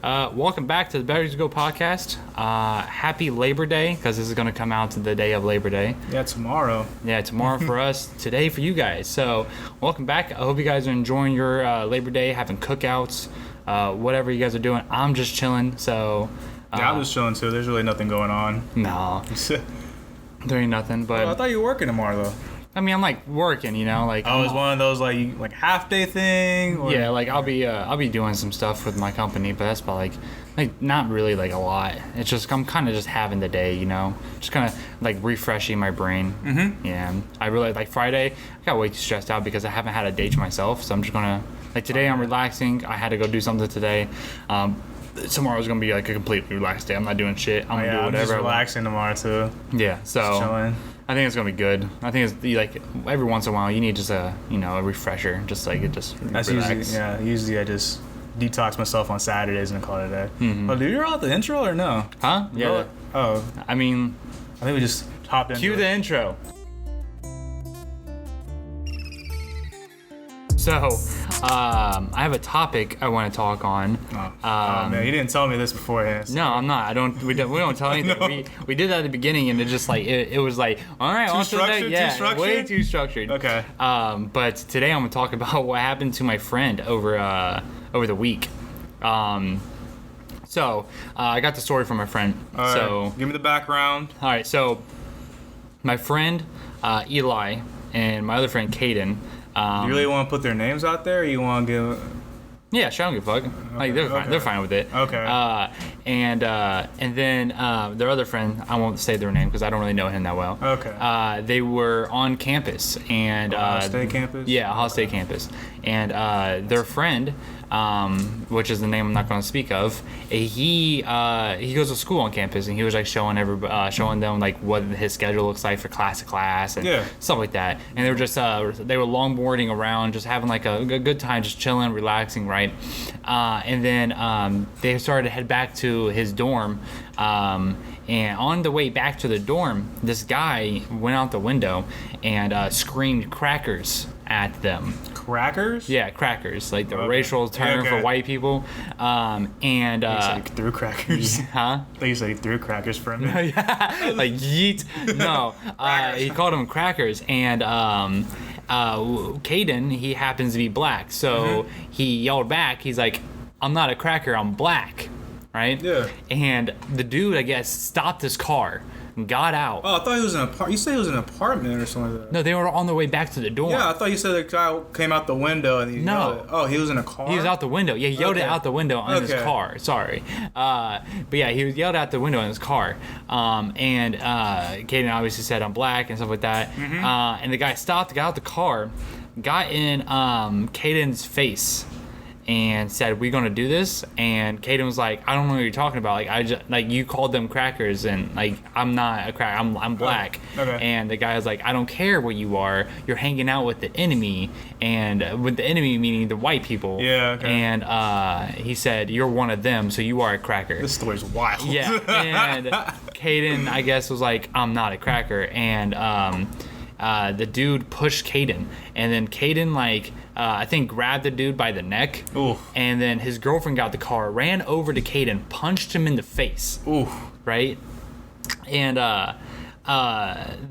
Welcome back to the Better to Go podcast. Happy Labor Day, because this is going to come out the day of Labor Day. Yeah, tomorrow. Yeah, tomorrow for us, today for you guys. So, welcome back. I hope you guys are enjoying your Labor Day, having cookouts, whatever you guys are doing. I'm just chilling, so... Yeah, I'm just chilling too. There's really nothing going on. No, there ain't nothing, but... I thought you were working tomorrow, though. I mean, I'm like working, you know, like... Oh, it's one of those like half day thing? Or... Yeah, like I'll be doing some stuff with my company, but that's about like not really like a lot. It's just I'm kind of just having the day, you know, just kind of like refreshing my brain. Mm-hmm. Yeah, I really like Friday. I got way too stressed out because I haven't had a day to myself, so I'm just gonna like today I'm relaxing. I had to go do something today. Tomorrow's gonna be like a completely relaxed day. I'm not doing shit. I'm gonna do whatever. I'm just relaxing tomorrow too. Yeah, so just chilling. I think it's gonna be good. I think it's like every once in a while you need just a refresher, just like it just. That's relax. usually I just detox myself on Saturdays and call it a day. Mm-hmm. Oh, dude, you're out the intro or no? Huh? Yeah. Oh, I mean, I think we just hopped in. Cue the intro. So, I have a topic I want to talk on. Man, you didn't tell me this beforehand. So. No, I'm not. We don't tell anything. No. We did that at the beginning, and it just like it was like, all right, Too structured? yeah, Too structured? way too structured. Okay. But today I'm gonna talk about what happened to my friend over the week. So I got the story from my friend. All right. So give me the background. all right, so my friend Eli and my other friend Caden. You really want to put their names out there, or you want to give? Yeah, sure, I don't give a fuck. Like they're fine. Okay. They're fine with it. Okay. And then their other friend, I won't say their name because I don't really know him that well. Okay. They were on campus and Ohio State campus. Yeah, Ohio State campus, and their friend, which is the name I'm not going to speak of, he goes to school on campus, and he was like showing them like what his schedule looks like for class to class and stuff like that. And they were just they were longboarding around, just having like a good time, just chilling, relaxing, right? And then they started to head back to his dorm. And on the way back to the dorm, this guy went out the window and screamed crackers at them. Crackers? Yeah, crackers, like the racial term for white people. And you said he threw crackers. Huh? I thought you said he threw crackers for me. Yeah, like yeet. No, he called them crackers, and Caden, he happens to be black, so he yelled back. He's like, "I'm not a cracker, I'm black." Right? Yeah. And the dude, I guess, stopped his car and got out. Oh, I thought he was in an apartment. You said he was in an apartment or something like that. No, they were on their way back to the dorm. Yeah, I thought you said the guy came out the window and he yelled it. Oh, he was in a car? He was out the window. Yeah, he yelled it out the window on his car. Sorry. But yeah, he was yelled out the window in his car. And Caden obviously said, "I'm black," and stuff like that. And the guy stopped, got out the car, got in Caden's face, and said, "We're gonna do this." And Caden was like, "I don't know what you're talking about. Like I just like you called them crackers, and like I'm not a cracker. I'm black." Okay. And the guy was like, "I don't care what you are. You're hanging out with the enemy, and with the enemy meaning the white people." Yeah. Okay. And he said, "You're one of them, so you are a cracker." This story's wild. Yeah. And Caden, I guess, was like, "I'm not a cracker," and the dude pushed Caden, and then Caden I think grabbed the dude by the neck. Ooh. And then his girlfriend got the car, ran over to Caden, punched him in the face. Ooh. Right? And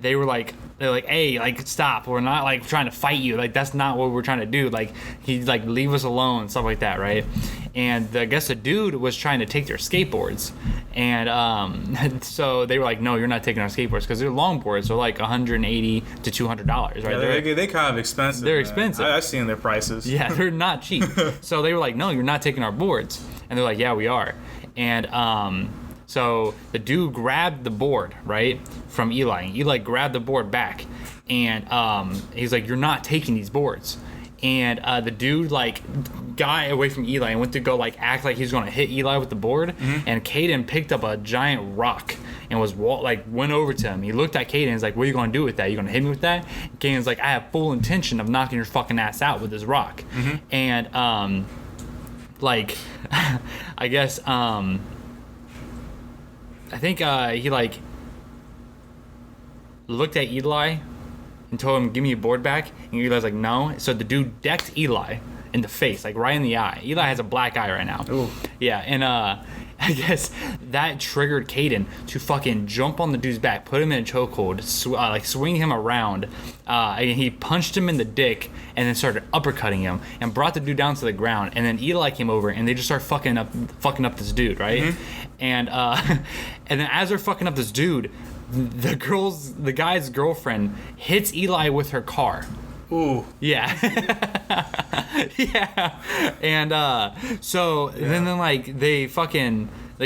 they're like, "Hey, like stop. We're not like trying to fight you. Like that's not what we're trying to do. Like he's like leave us alone," stuff like that, right? And I guess the dude was trying to take their skateboards, and so they were like, "No, you're not taking our skateboards," because they're longboards. They're like $180 to $200, right? Yeah, they kind of expensive. They're man. expensive. I've seen their prices. Yeah, they're not cheap. So they were like, "No, you're not taking our boards," and they're like, "Yeah, we are," and so the dude grabbed the board, right, from Eli. And Eli grabbed the board back, and he's like, "You're not taking these boards." And the dude like got away from Eli and went to go like act like he's gonna hit Eli with the board. And Caden picked up a giant rock and went over to him. He looked at Caden and was like, "What are you gonna do with that? You gonna hit me with that?" And Caden's like, "I have full intention of knocking your fucking ass out with this rock." And I guess I think he like looked at Eli and told him, "Give me your board back." And Eli's like, "No." So the dude decked Eli in the face, like right in the eye. Eli has a black eye right now. Ooh. Yeah, and I guess that triggered Caden to fucking jump on the dude's back, put him in a chokehold, like swing him around, and he punched him in the dick, and then started uppercutting him, and brought the dude down to the ground. And then Eli came over, and they just started fucking up this dude, right? Mm-hmm. And and then as they're fucking up this dude, the guy's girlfriend hits Eli with her car. Ooh. Yeah. Yeah. And so then like they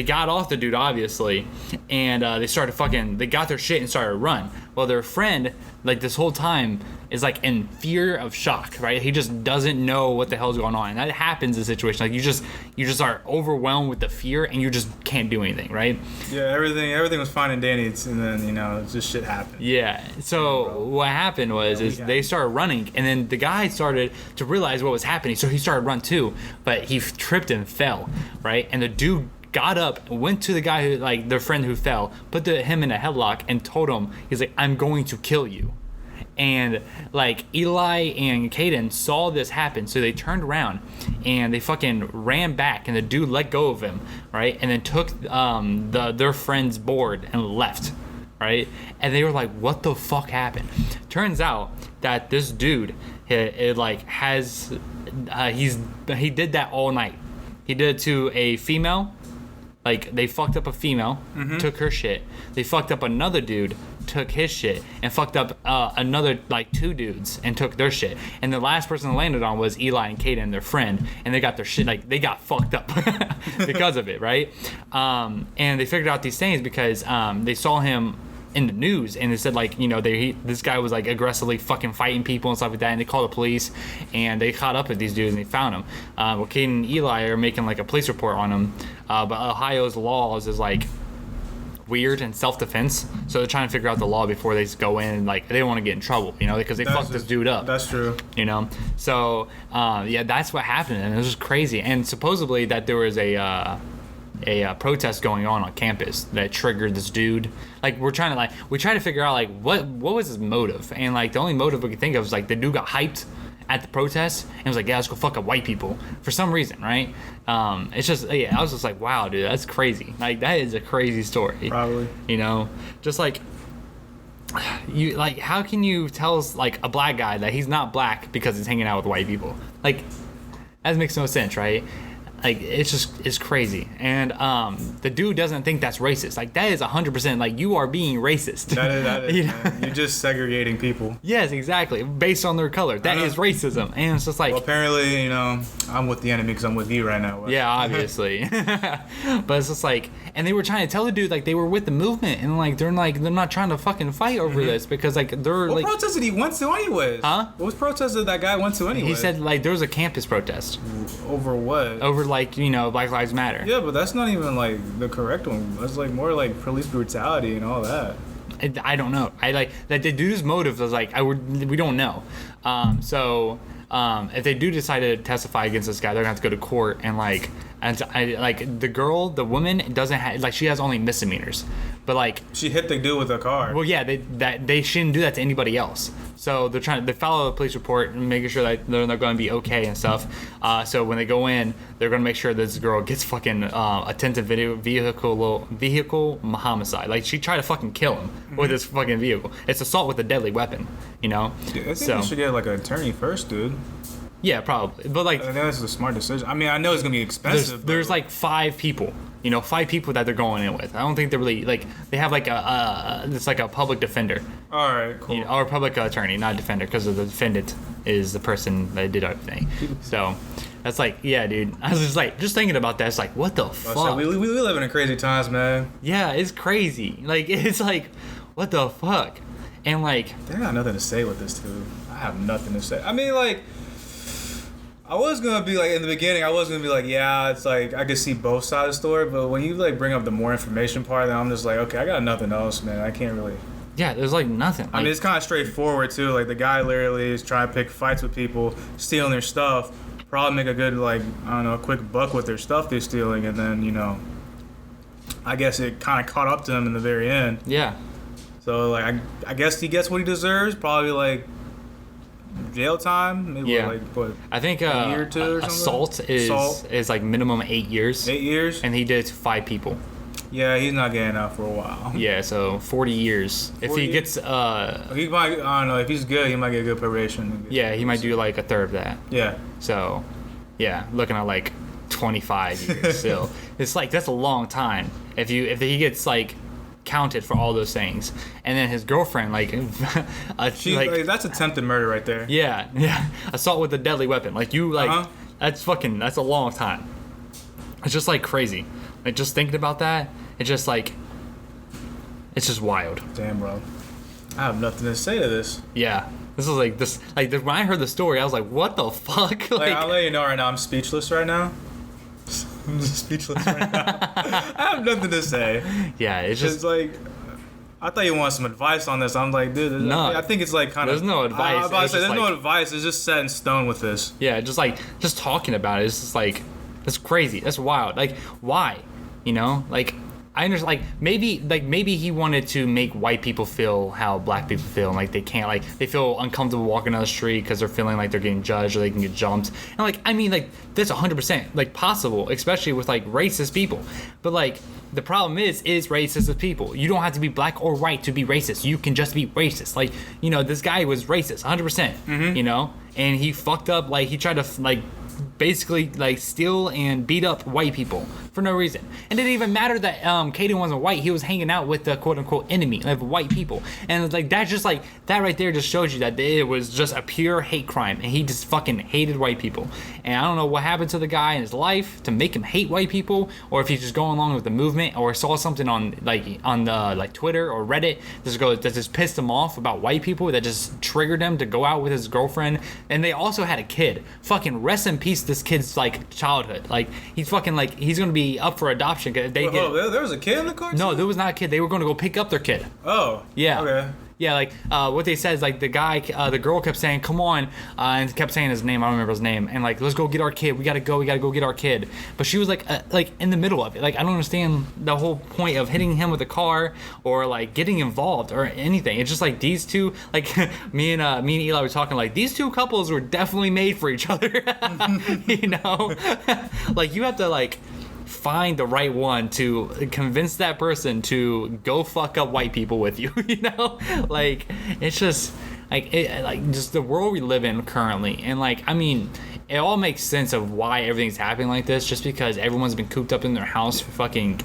got off the dude, obviously, and they got their shit and started to run. Well, their friend, like this whole time, is like in fear of shock, right? He just doesn't know what the hell's going on, and that happens in a situation like you just are overwhelmed with the fear, and you just can't do anything, right? Yeah, everything was fine and dandy, and then just shit happened. Yeah. So what happened was they started running, and then the guy started to realize what was happening, so he started to run too, but he tripped and fell, right? And the dude got up, went to the guy who, like, their friend who fell, put him in a headlock, and told him, he's like, I'm going to kill you. And like Eli and Caden saw this happen, so they turned around and they fucking ran back, and the dude let go of him, right? And then took their friend's board and left, right? And they were like, what the fuck happened? Turns out that this dude, he did that all night. He did it to a female. Like, they fucked up a female, took her shit. They fucked up another dude, took his shit, and fucked up another, like, 2 dudes and took their shit. And the last person that landed on was Eli and Caden, their friend, and they got their shit, like, they got fucked up because of it, right? And they figured out these things because they saw him in the news, and they said, like, you know, this guy was like aggressively fucking fighting people and stuff like that, and they called the police, and they caught up with these dudes and they found him. Well, Caden and Eli are making like a police report on him, but Ohio's laws is like weird and self-defense, so they're trying to figure out the law before they go in, and like they don't want to get in trouble, you know, because they fucked this dude up. That's true. You know, so yeah, that's what happened, and it was just crazy. And supposedly that there was a protest going on campus that triggered this dude. Like, we try to figure out like what was his motive, and like the only motive we could think of was like the dude got hyped at the protest and was like, yeah, let's go fuck up white people for some reason, right? It's just, yeah, I was just like, wow, dude, that's crazy. Like, that is a crazy story. Probably. You know, just like, you, like, how can you tell like a black guy that he's not black because he's hanging out with white people? Like, that makes no sense, right? Like, it's crazy. And the dude doesn't think that's racist. Like, that is 100%, like, you are being racist. That is, You're just segregating people. Yes, exactly. Based on their color. That is racism. And it's just like... Well, apparently, you know, I'm with the enemy because I'm with you right now. Yeah, obviously. But it's just like... And they were trying to tell the dude, like, they were with the movement. And, like, they're not trying to fucking fight over this because, like, they're, what like... What protest did he went to anyways? Huh? What protest did that guy went to anyways? He said, like, there was a campus protest. Over what? Over, like, you know, Black Lives Matter. Yeah, but that's not even like the correct one. That's like more like police brutality and all that. I don't know. I like that the dude's motive was like we don't know. So if they do decide to testify against this guy, they're gonna have to go to court and like the woman doesn't have, like, she has only misdemeanors, but like she hit the dude with a car. Well, yeah, they shouldn't do that to anybody else. So they follow the police report and making sure that they're not going to be okay and stuff. So when they go in, they're going to make sure this girl gets fucking attempted vehicle homicide. Like, she tried to fucking kill him with this fucking vehicle. It's assault with a deadly weapon, you know? Dude, I think you should get like an attorney first, dude. Yeah, probably. But like, I think that's a smart decision. I mean, I know it's gonna be expensive. There's like 5 people, you know, 5 people that they're going in with. I don't think they're really like, they have like it's like a public defender. All right, cool. You know, or public attorney, not defender, because the defendant is the person that did everything. So that's like, yeah, dude. I was just thinking about that. It's like, what the fuck? We live in crazy times, man. Yeah, it's crazy. Like, it's like, what the fuck? And like, they got nothing to say with this, too. I have nothing to say. I mean, like, I was gonna be like, in the beginning, I was gonna be like, yeah, it's like I could see both sides of the story, but when you like bring up the more information part, then I'm just like, okay, I got nothing else, man. I can't really. Yeah, there's like nothing. I mean, it's kind of straightforward too. Like, the guy literally is trying to pick fights with people, stealing their stuff, probably make a good, like, I don't know, quick buck with their stuff they're stealing, and then, you know, I guess it kind of caught up to him in the very end. Yeah. So like, I guess he gets what he deserves. Probably like jail time. Maybe Yeah. like what? I think A year or two or something? assault Assault. is like minimum 8 years, 8 years. and he did it to 5 people. Yeah, he's not getting out for a while. Yeah, so 40 years. If 40 he gets, He might. I don't know. If he's good, he might get good probation. yeah, he might do like a third of that. Yeah. So, yeah, looking at like 25 years still. It's like that's a long time. If he gets like counted for all those things, and then his girlfriend like, Like, that's attempted murder right there. yeah, assault with a deadly weapon. Like you like Uh-huh. that's a long time. It's just like crazy. Like just thinking about that, it's just wild. Damn, bro. I have nothing to say to this. Yeah. This is like this when I heard the story, I was like, what the fuck? Like, I'll let you know right now, I'm speechless right now. I'm just speechless right now. I have nothing to say. yeah, it's It's just like, I thought you wanted some advice on this. I'm like, dude, No. I think it's like kind of. There's no advice. I was about to It's say, just there's no like- advice. It's just set in stone with this. yeah, just talking about it, it's just like that's crazy. That's wild. Like why? You know? Like I understand maybe he wanted to make white people feel how black people feel, and like they can't they feel uncomfortable walking down the street because they're feeling like they're getting judged or they can get jumped. And like I mean like that's 100% like possible, especially with like racist people. But like the problem is racist with people. You don't have to be black or white to be racist. You can just be racist. Like, you know, this guy was racist 100%, you know? And he fucked up, like he tried to like basically like steal and beat up white people for no reason. And it didn't even matter that Caden wasn't white. He was hanging out with the quote unquote enemy of white people. And like that just like that right there just shows you that it was just a pure hate crime, and he just fucking hated white people. And I don't know what happened to the guy in his life to make him hate white people, or if he's just going along with the movement, or saw something on the Twitter or Reddit that just pissed him off about white people, that just triggered him to go out with his girlfriend. And they also had a kid. Fucking rest in peace this kid's like childhood. Like he's fucking like he's gonna be up for adoption. They There was a kid in the car? no, too? there was not a kid. They were gonna go pick up their kid. Oh. Yeah. Okay. Yeah, like what they said is like the girl kept saying, "Come on," and kept saying his name. I don't remember his name. And like, "Let's go get our kid. We gotta go get our kid." But she was like in the middle of it. Like I don't understand the whole point of hitting him with a car or like getting involved or anything. It's just like these two, like me and Eli were talking, like these two couples were definitely made for each other. You know, like you have to like find the right one to convince that person to go fuck up white people with you. You know, like it's just like just the world we live in currently. And like I mean, it all makes sense of why everything's happening like this, just because everyone's been cooped up in their house for fucking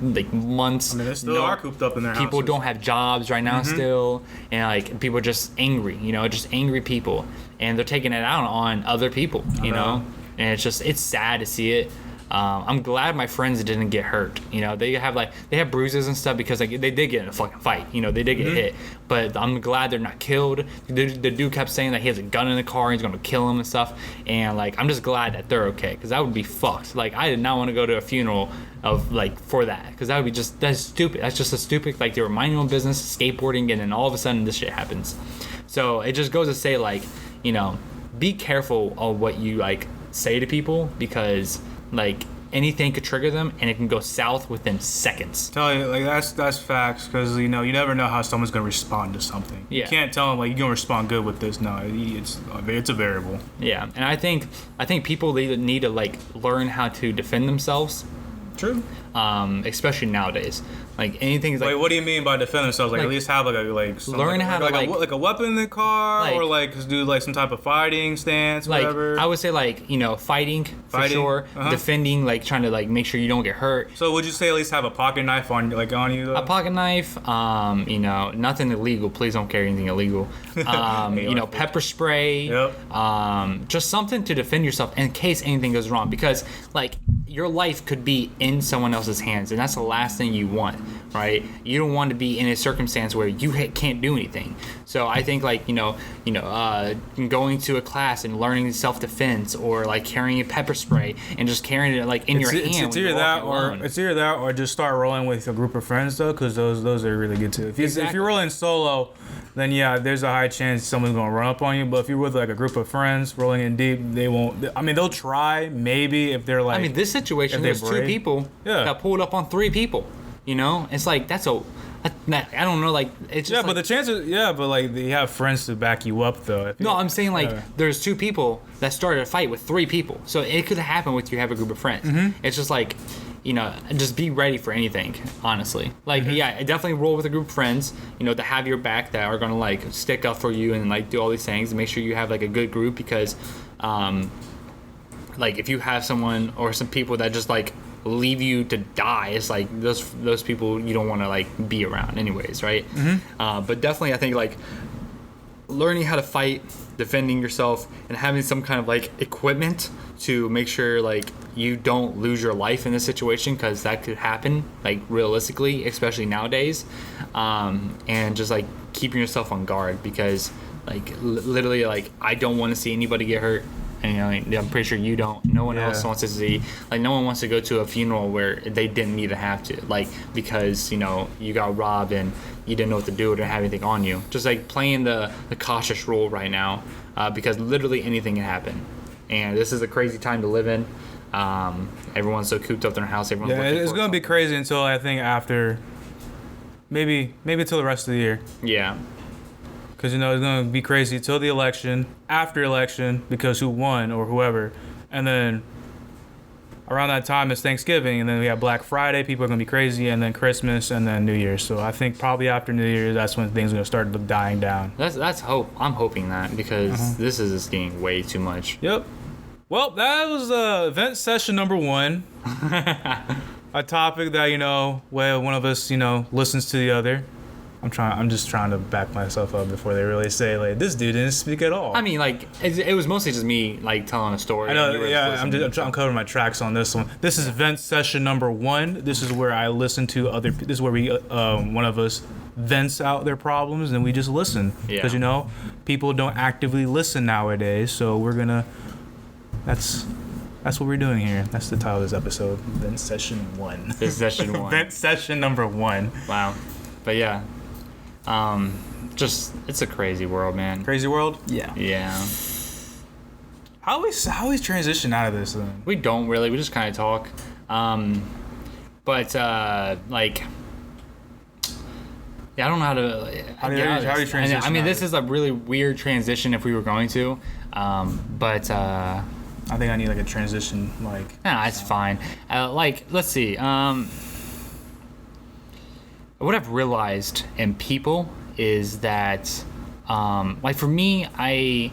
like months. I mean, they still are cooped up in their People houses. don't have jobs right now still, and like people are just angry, you know, just angry people, and they're taking it out on other people, you know. And it's sad to see it. I'm glad my friends didn't get hurt. You know, they have bruises and stuff because like they did get in a fucking fight. You know, they did get hit. But I'm glad they're not killed. The dude kept saying that he has a gun in the car and he's gonna kill him and stuff. And like I'm just glad that they're okay, because that would be fucked. Like I did not want to go to a funeral of like for that, because that would be that's stupid. That's just a stupid, like they were minding their own business, skateboarding, and then all of a sudden this shit happens. So it just goes to say, like, you know, be careful of what you like say to people, because like anything could trigger them and it can go south within seconds. Tell you, like that's facts, because you know you never know how someone's gonna respond to something. Yeah. You can't tell them like you're gonna respond good with this. No, it's a variable. Yeah, and I think people need to like learn how to defend themselves, True. especially nowadays. Like anything is like Wait, what do you mean by defend themselves? Like, like, at least have like learn how to, like a weapon in the car, like- or like do like some type of fighting stance, like whatever. I would say like, you know, fighting for Fighting, sure, defending, like trying to like make sure you don't get hurt. So would you say at least have a pocket knife on you? Though? A pocket knife, you know, nothing illegal. Please don't carry anything illegal. You know, pepper spray. Yep. Just something to defend yourself in case anything goes wrong, because like your life could be in someone else's hands, and that's the last thing you want, right? You don't want to be in a circumstance where you can't do anything. So I think like, you know, going to a class and learning self-defense, or like carrying a pepper spray and just carrying it like in your hand. It's either that, or just start rolling with a group of friends though, because those are really good too. If you're rolling solo, then yeah, there's a high chance someone's gonna run up on you. But if you're with like a group of friends rolling in deep, they won't. I mean, they'll try maybe if they're like. I mean, this situation, if they're there's two brave. people Yeah. that pulled up on 3 people. You know, it's like that's a I don't know, like it's just Yeah, like, but the chances, but like they have friends to back you up though. no, I'm saying like Yeah. there's two people that started a fight with three people, so it could happen with you have a group of friends. It's just like, just be ready for anything. Honestly, like I definitely roll with a group of friends, to have your back, that are gonna like stick up for you and like do all these things and make sure you have like a good group, because like if you have someone or some people that just like leave you to die, it's like those people you don't want to like be around anyways, right? But definitely I think like learning how to fight, defending yourself, and having some kind of like equipment to make sure like you don't lose your life in this situation, because that could happen like realistically, especially nowadays, and just like keeping yourself on guard, because like literally like I don't want to see anybody get hurt. And I'm pretty sure you don't. No one else wants to see. Like no one wants to go to a funeral where they didn't even have to. Like because you got robbed and you didn't know what to do or didn't have anything on you. Just like playing the cautious role right now, because literally anything can happen. And this is a crazy time to live in. Everyone's so cooped up in their house. Everyone's it's gonna be crazy until I think after maybe until the rest of the year. Yeah. Because, it's going to be crazy till the election, after election, because who won or whoever. And then around that time is Thanksgiving, and then we have Black Friday. People are going to be crazy, and then Christmas, and then New Year's. So I think probably after New Year's, that's when things are going to start dying down. That's hope. I'm hoping that, because this is just getting way too much. Yep. Well, that was event session number 1. A topic that, where one of us, listens to the other. I'm just trying to back myself up before they really say like this dude didn't speak at all. I mean, like it was mostly just me like telling a story. I know. Yeah, I'm covering my tracks on this one. This is event session number 1. This is where I listen to other. This is where we one of us vents out their problems and we just listen. Yeah. Because people don't actively listen nowadays. So we're gonna. That's what we're doing here. That's the title of this episode. Vent session 1. This is session 1. Vent session number 1. Wow. But yeah. Just it's a crazy world, man. Crazy world. Yeah. How we transition out of this then? We don't really. We just kind of talk. But like, yeah, I don't know how to. How do you transition? I mean, this is a really weird transition if we were going to. But I think I need like a transition, like. Nah, it's fine. Like, let's see. What I've realized in people is that, like for me, I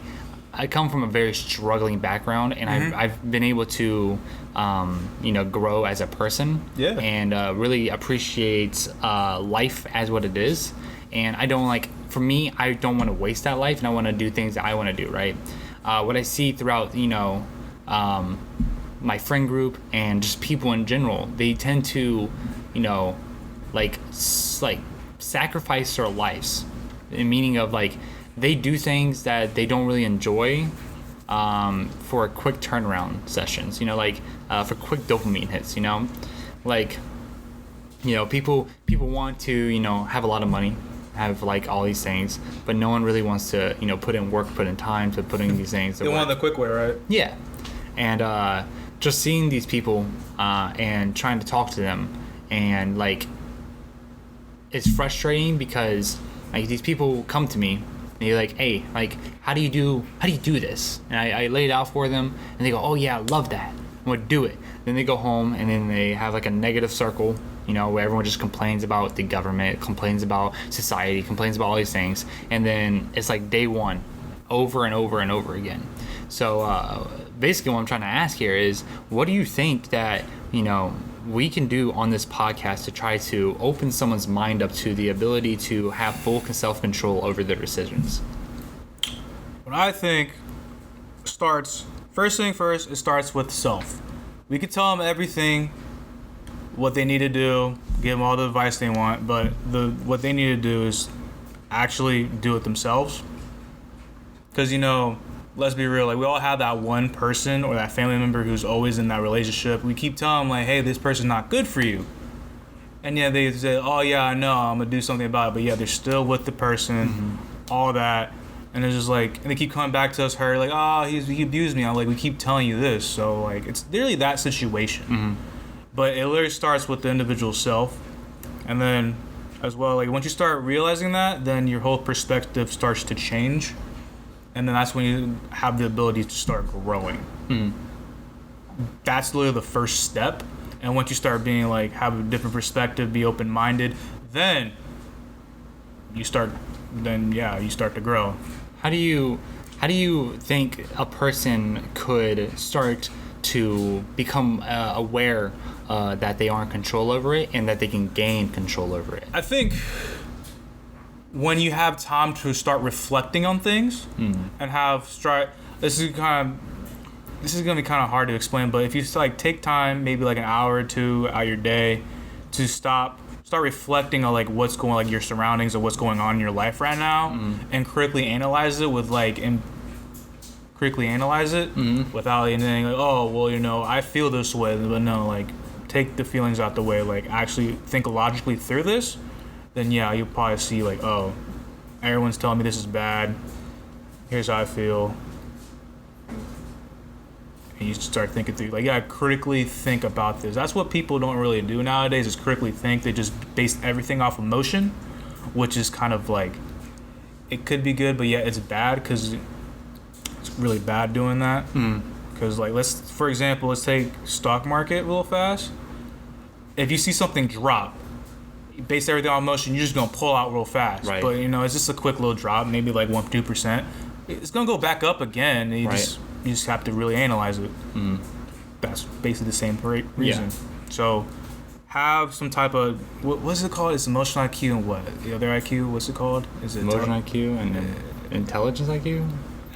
come from a very struggling background, and I've been able to, grow as a person, and really appreciate life as what it is. And I don't for me, I don't want to waste that life, and I want to do things that I want to do, right? What I see throughout, my friend group and just people in general, they tend to, like sacrifice their lives, in meaning of like they do things that they don't really enjoy for quick turnaround sessions, for quick dopamine hits, people want to have a lot of money, have like all these things, but no one really wants to put in work, put in time to put in these things. They want the quick way, right? Yeah. And just seeing these people and trying to talk to them, and like it's frustrating because like these people come to me and they're like, hey, like how do you do this? And I lay it out for them, and they go, oh yeah, I love that, I'm gonna do it. Then they go home and then they have like a negative circle, where everyone just complains about the government, complains about society, complains about all these things, and then it's like day one over and over and over again. So basically what I'm trying to ask here is, what do you think that we can do on this podcast to try to open someone's mind up to the ability to have full self-control over their decisions? What I think starts, first thing first, it starts with self. We can tell them everything, what they need to do, give them all the advice they want, but what they need to do is actually do it themselves. Because, let's be real, like we all have that one person or that family member who's always in that relationship. We keep telling them like, hey, this person's not good for you. And yeah, they say, oh yeah, I know, I'm gonna do something about it. But yeah, they're still with the person, all that. And it's just like, and they keep coming back to us, her, like, oh, he abused me. I'm like, we keep telling you this. So like, it's literally that situation. But it literally starts with the individual self. And then as well. Like once you start realizing that, then your whole perspective starts to change, and then that's when you have the ability to start growing. That's literally the first step. And once you start being like, have a different perspective, be open-minded, then you start to grow. How do you think a person could start to become aware that they are in control over it and that they can gain control over it? I think when you have time to start reflecting on things and this is gonna be kind of hard to explain, but if you like take time, maybe like an hour or two out your day, to start reflecting on like what's going, like your surroundings or what's going on in your life right now, and critically analyze it without anything like, oh well, you know, I feel this way, but no, like take the feelings out the way, like actually think logically through this, then yeah, you'll probably see like, oh, everyone's telling me this is bad, here's how I feel. And you start thinking through, like, yeah, critically think about this. That's what people don't really do nowadays, is critically think. They just base everything off emotion, which is kind of like, it could be good, but yeah, it's bad because it's really bad doing that. Because like, for example, let's take stock market real fast. If you see something drop, you base everything on emotion, you're just gonna pull out real fast. Right. But you know, it's just a quick little drop, maybe like 1-2%. It's gonna go back up again. And you just have to really analyze it. That's basically the same reason. Yeah. So have some type of, what's it called? It's emotional IQ and what? The other IQ, what's it called? Is it Emotional IQ and intelligence IQ?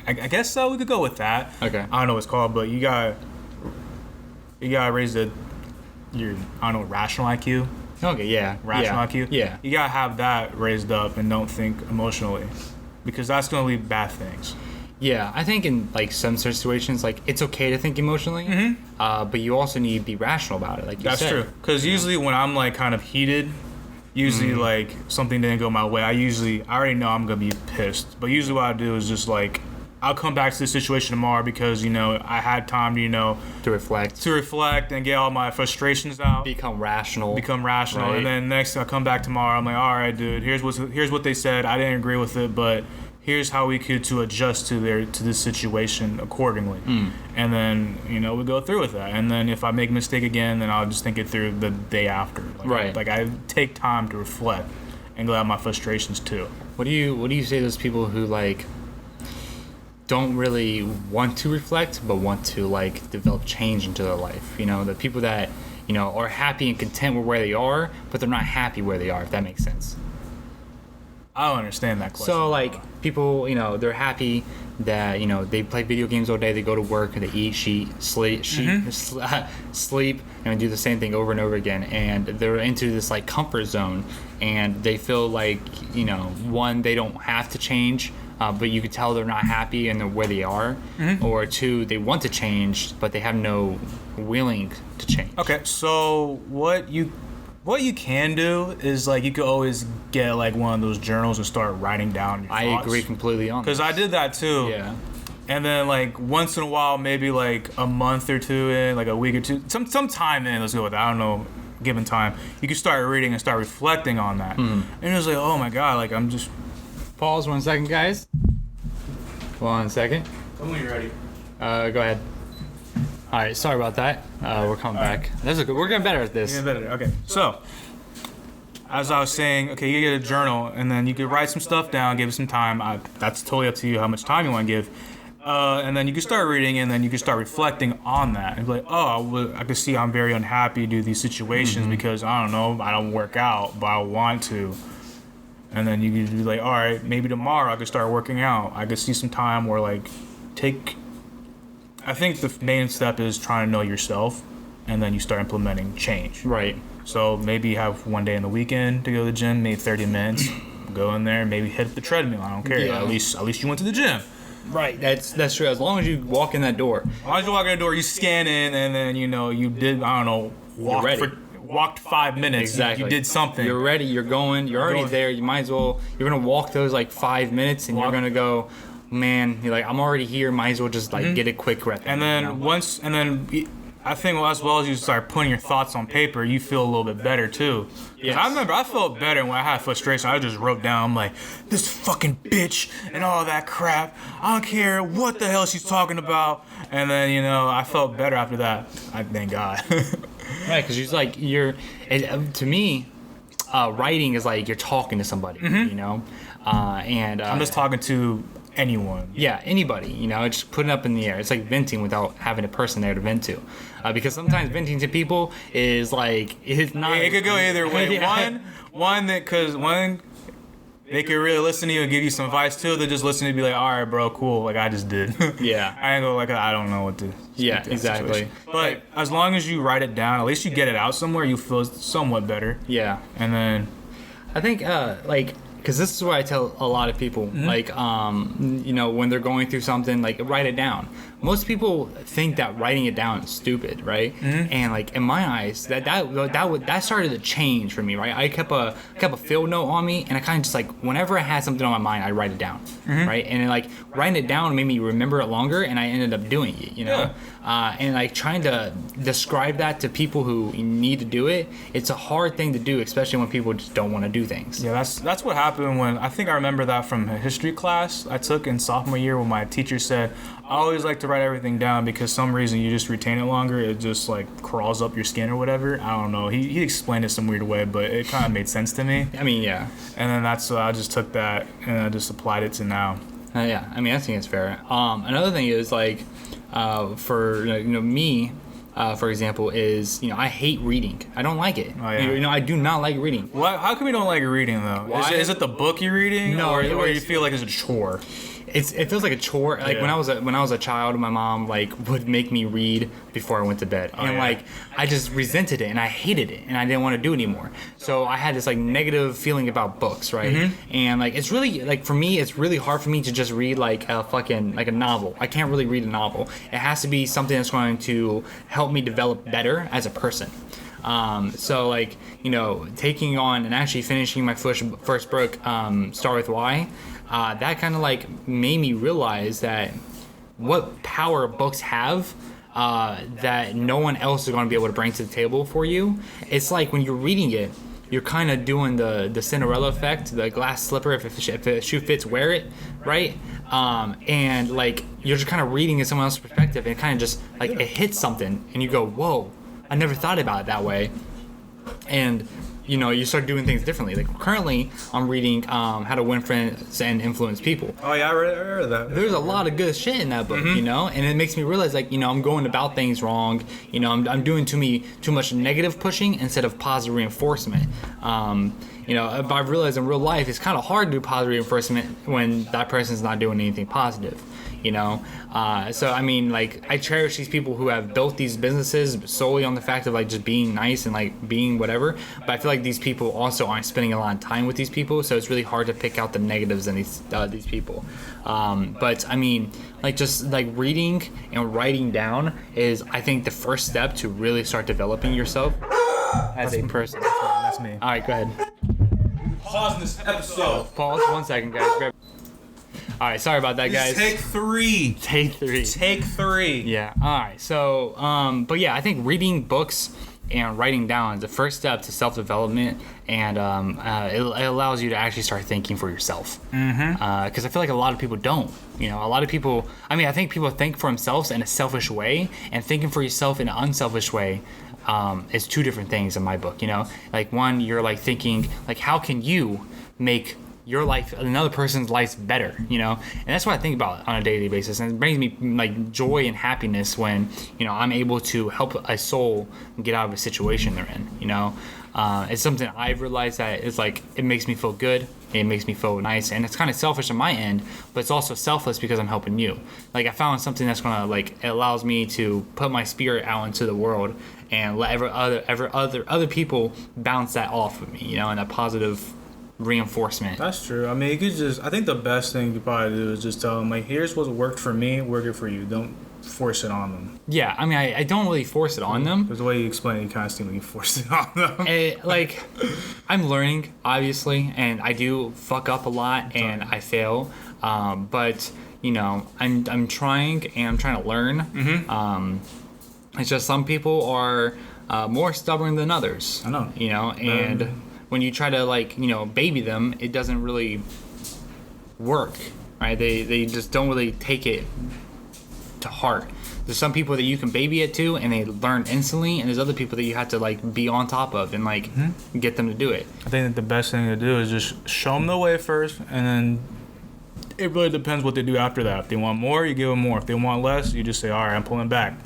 I guess so. We could go with that. Okay. I don't know what it's called, but you gotta raise your rational IQ. Okay, yeah. Rational IQ. Yeah. You gotta have that raised up and don't think emotionally, because that's gonna lead bad things. Yeah, I think in like some situations, like it's okay to think emotionally, but you also need to be rational about it. Like you said. That's true. Because usually when I'm like kind of heated, like something didn't go my way, I already know I'm gonna be pissed. But usually what I do is just like, I'll come back to the situation tomorrow because, you know, I had time to, you know, to reflect and get all my frustrations out. Become rational. Right? And then next I'll come back tomorrow. I'm like, all right, dude, here's what they said. I didn't agree with it, but here's how we could to adjust to this situation accordingly. And then, you know, we go through with that. And then if I make a mistake again, then I'll just think it through the day after. Like I take time to reflect and get out my frustrations too. What do you say to those people who like don't really want to reflect but want to like develop change into their life? You know, the people that, you know, are happy and content with where they are, but they're not happy where they are, if that makes sense. I don't understand that question. So like people, you know, they're happy that, you know, they play video games all day, they go to work, they eat, sleep, and do the same thing over and over again, and they're into this like comfort zone, and they feel like, you know, one, they don't have to change, but you could tell they're not happy and they're where they are, or two, they want to change but they have no willing to change. Okay, so what you can do is like, you could always get like one of those journals and start writing down your thoughts. I agree completely on that. Because I did that too. Yeah. And then like once in a while, maybe like a month or two in, like a week or two, some time in, let's go with that, I don't know, given time, you can start reading and start reflecting on that. And it was like, oh my God, like I'm just... Pause 1 second, guys. 1 second. Tell me when you're ready. Go ahead. All right, sorry about that. We're coming back. That's okay. We're getting better at this. Okay. So, as I was saying, okay, you get a journal, and then you could write some stuff down, give it some time. That's totally up to you how much time you want to give. And then you can start reading, and then you can start reflecting on that. And be like, oh, I can see I'm very unhappy due to these situations because, I don't know, I don't work out, but I want to. And then you can be like, all right, maybe tomorrow I could start working out. I could see some time where, like, I think the main step is trying to know yourself, and then you start implementing change. Right. So maybe you have one day in the weekend to go to the gym, maybe 30 minutes, go in there, maybe hit the treadmill. I don't care. Yeah. At least you went to the gym. Right. That's true. As long as you walk in that door. As long as you walk in the door, you scan in, and then, you know, you did, I don't know, walked 5 minutes. Exactly. You did something. You're ready. You're going. You're already there. You might as well. You're gonna walk those like 5 minutes, and you're gonna go. Man, you're like, I'm already here. Might as well just like get a quick rep. And then I think as well as you start putting your thoughts on paper, you feel a little bit better too. Yes. I remember I felt better when I had frustration. I just wrote down, I'm like, this fucking bitch and all that crap. I don't care what the hell she's talking about. And then, you know, I felt better after that. I thank God. Right, because it's like to me, writing is like you're talking to somebody, you know, and I'm just talking to anyone. yeah, anybody, you know, just putting it up in the air. It's like venting without having a person there to vent to, because sometimes venting to people is like it's not. It could go either way. Yeah. One they could really listen to you and give you some advice. Two, they just listen to you and be like, all right, bro, cool. Like I just did. Yeah. I ain't go like I don't know what to. Yeah, speak to that exactly. situation. But as long as you write it down, at least you get it out somewhere. You feel somewhat better. Yeah. And then I think like because this is what I tell a lot of people, like you know, when they're going through something, like write it down. Most people think that writing it down is stupid, right? And like in my eyes, that started to change for me, right? I kept a field note on me, and I kind of just like whenever I had something on my mind, I write it down, right? And then, like writing it down made me remember it longer, and I ended up doing it, you know. And like trying to describe that to people who need to do it, it's a hard thing to do, especially when people just don't want to do things. yeah, that's what happened when I think I remember that from a history class I took in sophomore year when my teacher said, I always like to write everything down because some reason you just retain it longer. It just like crawls up your skin or whatever. I don't know. He explained it some weird way, but it kind of made sense to me. I mean, yeah. And then that's I just took that and I just applied it to now. Yeah, I mean, I think it's fair. Another thing is like, for you know me, for example, is you know I hate reading. I don't like it. Oh, yeah. You know, I do not like reading. Why? How come you don't like reading though? Why? Is it the book you're reading, No, or it you was- feel like it's a chore? It feels like a chore. Like Yeah. when I was a child, my mom like would make me read before I went to bed, and yeah. like I just resented it and I hated it and I didn't want to do it anymore. So I had this like negative feeling about books, right? And like it's really like for me, it's really hard for me to just read like a fucking like a novel. I can't really read a novel. It has to be something that's going to help me develop better as a person. So like you know taking on and actually finishing my first book, Start With Why. That kind of like made me realize that what power books have that no one else is going to be able to bring to the table for you. It's like when you're reading it, you're kind of doing the Cinderella effect, the glass slipper. If the shoe fits, wear it, right? And like you're just kind of reading in someone else's perspective, and it kind of just like it hits something, and you go, "Whoa, I never thought about it that way," and you know, you start doing things differently. Like currently, I'm reading How to Win Friends and Influence People. Oh yeah, I read that. There's a lot of good shit in that book, you know, and it makes me realize, like, you know, I'm going about things wrong. You know, I'm doing too much negative pushing instead of positive reinforcement. You know, I've realized in real life it's kind of hard to do positive reinforcement when that person's not doing anything positive. You know, so I mean, like, I cherish these people who have built these businesses solely on the fact of like just being nice and like being whatever. But I feel like these people also aren't spending a lot of time with these people, so it's really hard to pick out the negatives in these people. But I mean, like just like reading and writing down is, I think, the first step to really start developing yourself as a person. That's me. All right, go ahead. Pause this episode. Pause 1 second, guys. All right, sorry about that, guys. Take three. Take three. Yeah. All right. So, but yeah, I think reading books and writing down is the first step to self-development, and it allows you to actually start thinking for yourself. Because I feel like a lot of people don't. You know, a lot of people. I mean, I think people think for themselves in a selfish way, and thinking for yourself in an unselfish way is two different things in my book. You know, like one, you're like thinking like, how can you make your life, another person's life better, you know? And that's what I think about on a daily basis. And it brings me like joy and happiness when, you know, I'm able to help a soul get out of a situation they're in, you know? It's something I've realized that it's like, it makes me feel good. It makes me feel nice. And it's kind of selfish on my end, but it's also selfless because I'm helping you. Like I found something that's gonna like, it allows me to put my spirit out into the world and let other people bounce that off of me, you know, in a positive reinforcement. That's true. I mean, you could just. I think the best thing you probably do is just tell them like, "Here's what worked for me. Work it for you. Don't force it on them." Yeah, I mean, I don't really force it on them. Because the way you explain it, you kind of seem like you forced it on them. Like, I'm learning, obviously, and I do fuck up a lot and I fail. But you know, I'm trying and I'm trying to learn. It's just some people are more stubborn than others. I know. You know, and when you try to like, you know, baby them, it doesn't really work, right? They just don't really take it to heart. There's some people that you can baby it to and they learn instantly, and there's other people that you have to like be on top of and like get them to do it. I think that the best thing to do is just show them the way first, and then it really depends what they do after that. If they want more, you give them more. If they want less, you just say, all right, I'm pulling back.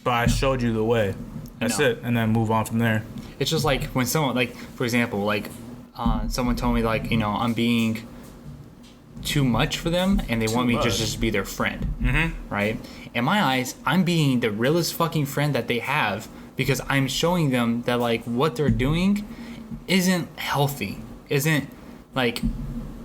But I showed you the way. That's it. And then move on from there. It's just like when someone, like, for example, like someone told me like, you know, I'm being too much for them and they want me to just be their friend, right? In my eyes, I'm being the realest fucking friend that they have because I'm showing them that like what they're doing isn't healthy, isn't like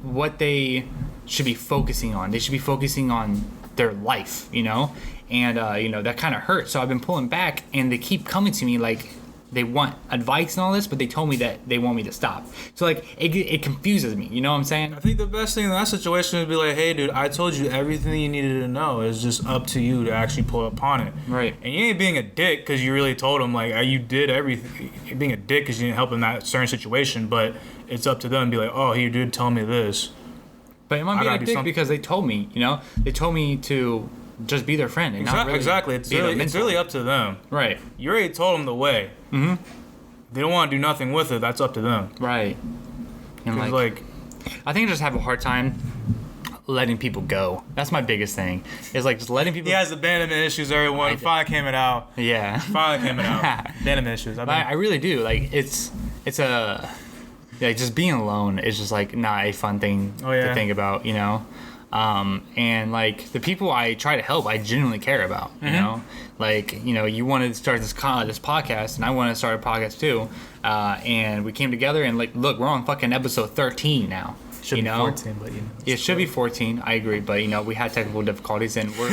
what they should be focusing on. They should be focusing on their life, you know? And, you know, that kind of hurts. So I've been pulling back and they keep coming to me like they want advice and all this, but they told me that they want me to stop. So, like, it confuses me. You know what I'm saying? I think the best thing in that situation would be like, hey, dude, I told you everything you needed to know. It's just up to you to actually pull upon it. Right. And you ain't being a dick because you really told them, like, you did everything. You're being a dick because you didn't help in that certain situation, but it's up to them to be like, oh, you did tell me this. But am I being a dick because they told me, you know? They told me to just be their friend and not really exactly. It's really up to them. Right. You already told them the way. Mm-hmm. If they don't want to do nothing with it, that's up to them. Right. And like, I think I just have a hard time letting people go. That's my biggest thing. Is like just letting people. He has abandonment issues. Everyone finally came it out. Yeah. Finally came it out. Abandonment issues. I really do. Like it's a like just being alone is just like not a fun thing to think about. You know. And like the people I try to help, I genuinely care about, you know, like, you know, you wanted to start this podcast and I want to start a podcast too. And we came together and like, look, we're on fucking episode 13 now. Should be 14, but you know. It should be 14. I agree, but you know we had technical difficulties, and we're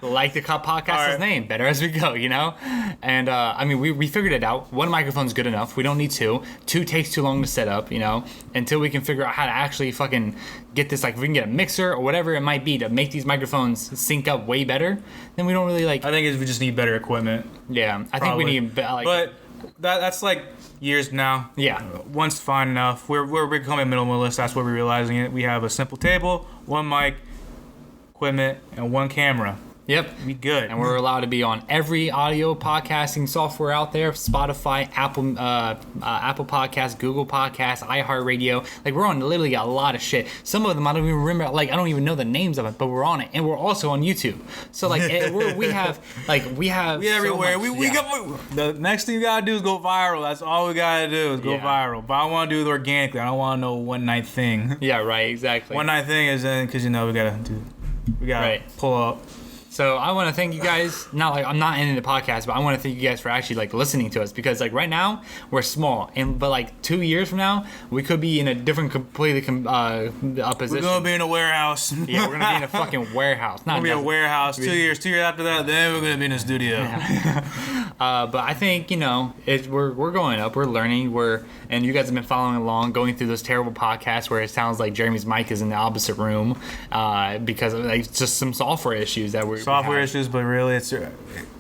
like the podcast's name, better as we go, you know. And I mean, we figured it out. One microphone's good enough. We don't need two. Two takes too long to set up, you know. Until we can figure out how to actually fucking get this, like, if we can get a mixer or whatever it might be to make these microphones sync up way better, then we don't really like. I think we just need better equipment. Yeah, I think we need like. But that's like years now. Yeah. Once fine enough. We're becoming minimalist. That's what we're realizing it. We have a simple table, one mic, equipment, and one camera. Yep. We good. And we're allowed to be on every audio podcasting software out there: Spotify, Apple Podcasts, Google Podcasts, iHeartRadio. Like, we're on literally a lot of shit. Some of them I don't even remember. Like, I don't even know the names of it, but we're on it, and we're also on YouTube. So like, we have everywhere. So we got the next thing you gotta do is go viral. That's all we gotta do is go viral. But I want to do it organically. I don't want no one night thing. Yeah. Right. Exactly. One night thing is then because you know we gotta pull up. So I want to thank you guys. Not like I'm not ending the podcast, but I want to thank you guys for actually like listening to us, because like right now we're small, but like 2 years from now we could be in a different completely position. We're gonna be in a warehouse. Yeah, we're gonna be in a fucking warehouse. We're gonna be in a warehouse. 2 years after that, then we're gonna be in a studio. But I think, you know, we're going up, we're learning, and you guys have been following along, going through those terrible podcasts where it sounds like Jeremy's mic is in the opposite room because of like just some software issues that we're issues, but really we're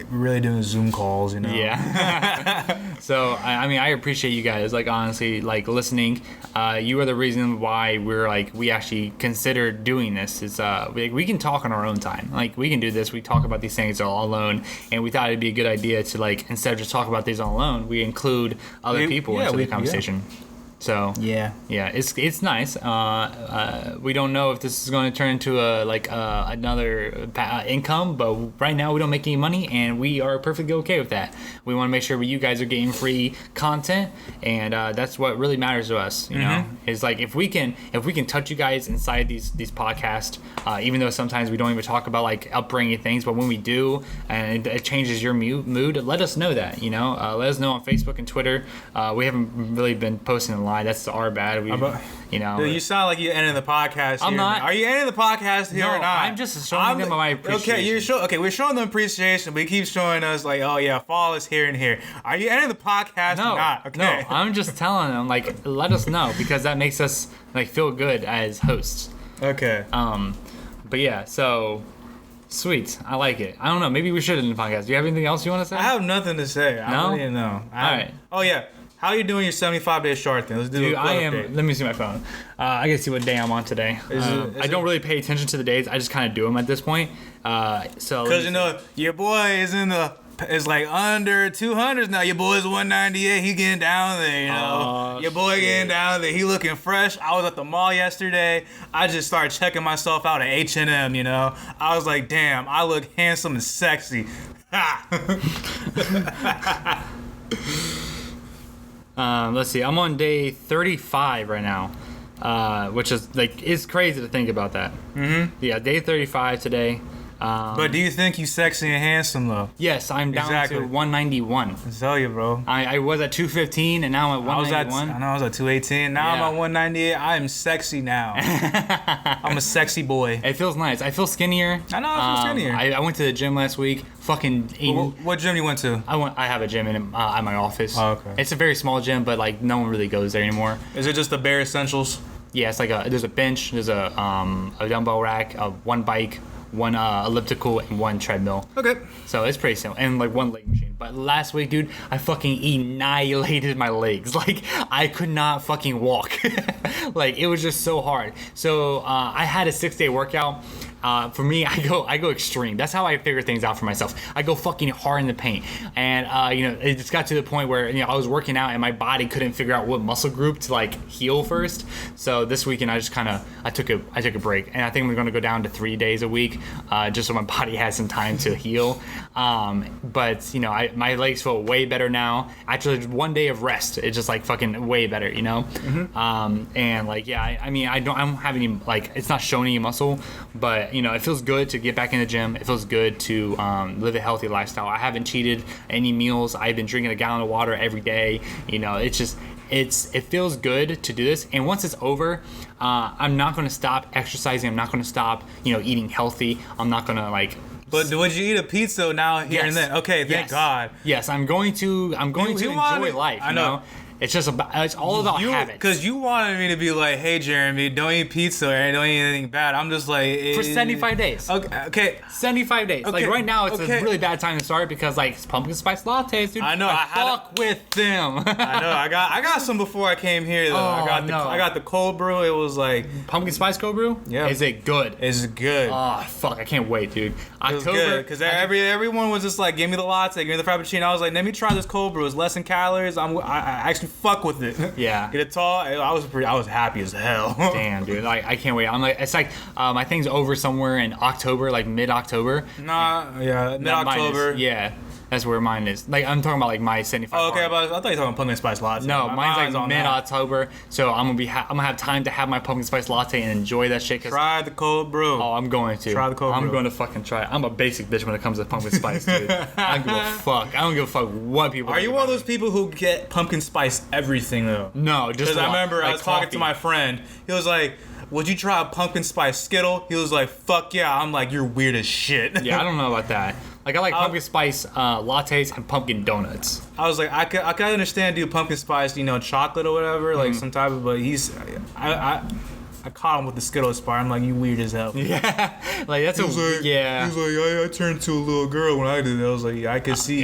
really doing Zoom calls, you know. Yeah. So I mean, I appreciate you guys, like, honestly, like, listening. You are the reason why we actually considered doing this. Is we can talk on our own time. Like, we can do this. We talk about these things all alone, and we thought it'd be a good idea to, like, instead of just talk about these all alone, we include other people into the conversation. Yeah. So yeah, it's nice. We don't know if this is going to turn into another income, but right now we don't make any money, and we are perfectly okay with that. We want to make sure you guys are getting free content, and that's what really matters to us. You know, is like if we can touch you guys inside these podcasts, even though sometimes we don't even talk about like upbringing things, but when we do, and it changes your mood, let us know that. You know, let us know on Facebook and Twitter. We haven't really been posting a lot. That's our bad. You know, dude, you sound like you're ending the podcast. I'm not. Are you ending the podcast here or not? I'm just showing them my appreciation. Okay, we're showing them appreciation, but you keep showing us like, oh yeah, follow us here and here. Are you ending the podcast or not? Okay. No, I'm just telling them, like, let us know, because that makes us like feel good as hosts. Okay. But yeah, so Sweet. I like it. I don't know. Maybe we should in the podcast. Do you have anything else you want to say? I have nothing to say. No? I don't even know. All right. Oh yeah. How are you doing your 75-day Shark thing? Let's do Dude, a I quick am. update. Let me see my phone. I gotta see what day I'm on today. I don't really pay attention to the days. I just kind of do them at this point. So Because you know your boy is like under 200s now. Your boy's 198. He getting down there, you know. Oh, your boy getting down there. He looking fresh. I was at the mall yesterday. I just started checking myself out at H&M, you know. I was like, damn, I look handsome and sexy. Let's see. I'm on day 35 right now, which is like it's crazy to think about that. Mm-hmm. Yeah, day 35 today. But do you think you sexy and handsome though? Yes, I'm down Exactly. to 191. I tell you, bro. I was at 215 and now I'm at I was 191. at 218. Now I'm Yeah. at 198. I am sexy now. I'm a sexy boy. It feels nice. I feel skinnier. I know, I feel skinnier. I went to the gym last week. Fucking. What gym you went to? I have a gym at my office. Oh, okay. It's a very small gym, but like no one really goes there anymore. Is it just the bare essentials? Yeah, it's like there's a bench, there's a dumbbell rack, one bike, one elliptical, and one treadmill. Okay. So it's pretty simple, and like one leg machine. But last week, dude, I fucking annihilated my legs. Like I could not fucking walk. Like it was just so hard. So I had a 6-day workout. For me, I go extreme. That's how I figure things out for myself. I go fucking hard in the paint, and it just got to the point where I was working out and my body couldn't figure out what muscle group to like heal first. So this weekend I just I took a break, and I think I'm gonna go down to 3 days a week, just so my body has some time to heal. But my legs feel way better now. Actually, just 1 day of rest, it's just like fucking way better, Mm-hmm. And like I don't have any like it's not showing any muscle, but it feels good to get back in the gym. It feels good to live a healthy lifestyle. I haven't cheated any meals. I've been drinking a gallon of water every day. It feels good to do this. And once it's over, I'm not going to stop exercising. I'm not going to stop, eating healthy. I'm not going to like. But would you eat a pizza now, here and then? Okay, thank God. Yes, I'm going to enjoy life. I know. It's all about habits. Because you wanted me to be like, hey, Jeremy, don't eat pizza or don't eat anything bad. I'm just like... For 75 days. Okay. 75 days. Okay. Like right now, it's a really bad time to start because like it's pumpkin spice lattes, dude. I know. Fuck with them. I know. I got some before I came here though. Oh, I got the cold brew. It was like pumpkin spice cold brew. Yeah. Is it good? It's good. Oh fuck! I can't wait, dude. It was good because everyone was just like, give me the latte, give me the frappuccino. I was like, let me try this cold brew. It's less in calories. I actually fuck with it. Yeah. Get it tall. I was happy as hell. Damn, dude. Like I can't wait. I'm like, it's like my thing's over somewhere in October, like mid-October. Nah, yeah, mid-October. Yeah. That's where mine is. Like I'm talking about like my 75. Oh, okay, but I thought you were talking pumpkin spice latte. No, mine's like on mid-October, so I'm gonna have time to have my pumpkin spice latte and enjoy that shit. Try the cold brew. Oh, I'm going to. Try the cold brew. I'm going to fucking try it. I'm a basic bitch when it comes to pumpkin spice, dude. I don't give a fuck. I don't give a fuck what people. Are you one of those people who get pumpkin spice everything though? No, just because I remember I was talking coffee. to my friend. He was like, "Would you try a pumpkin spice Skittle?" He was like, "Fuck yeah!" I'm like, "You're weird as shit." Yeah, I don't know about that. Like I like pumpkin spice lattes and pumpkin donuts. I was like, I could understand do pumpkin spice, chocolate or whatever, like some type of. But I caught him with the Skittles part. I'm like, you weird as hell. Yeah, like that's He was like, I turned to a little girl when I did it. I was like, yeah, I could see.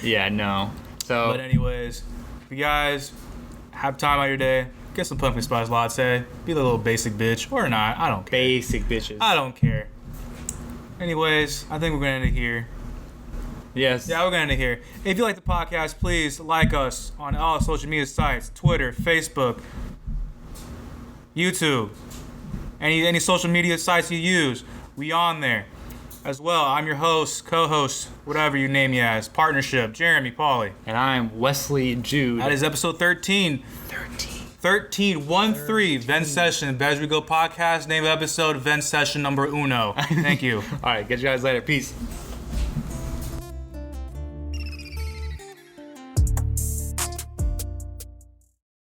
Yeah, no. So. But anyways, if you guys have time out of your day, get some pumpkin spice latte. Be a little basic bitch or not. I don't care. Basic bitches. I don't care. Anyways, I think we're gonna end it here. Yes. Yeah, we're gonna end it here. If you like the podcast, please like us on all social media sites: Twitter, Facebook, YouTube, any social media sites you use. We on there as well. I'm your host, co-host, whatever you name me as. Partnership, Jeremy Pauly. And I'm Wesley Jude. That is episode 13. 13, Vent Session, As We Go podcast. Name of episode, Vent Session number uno. Thank you. All right, catch you guys later. Peace.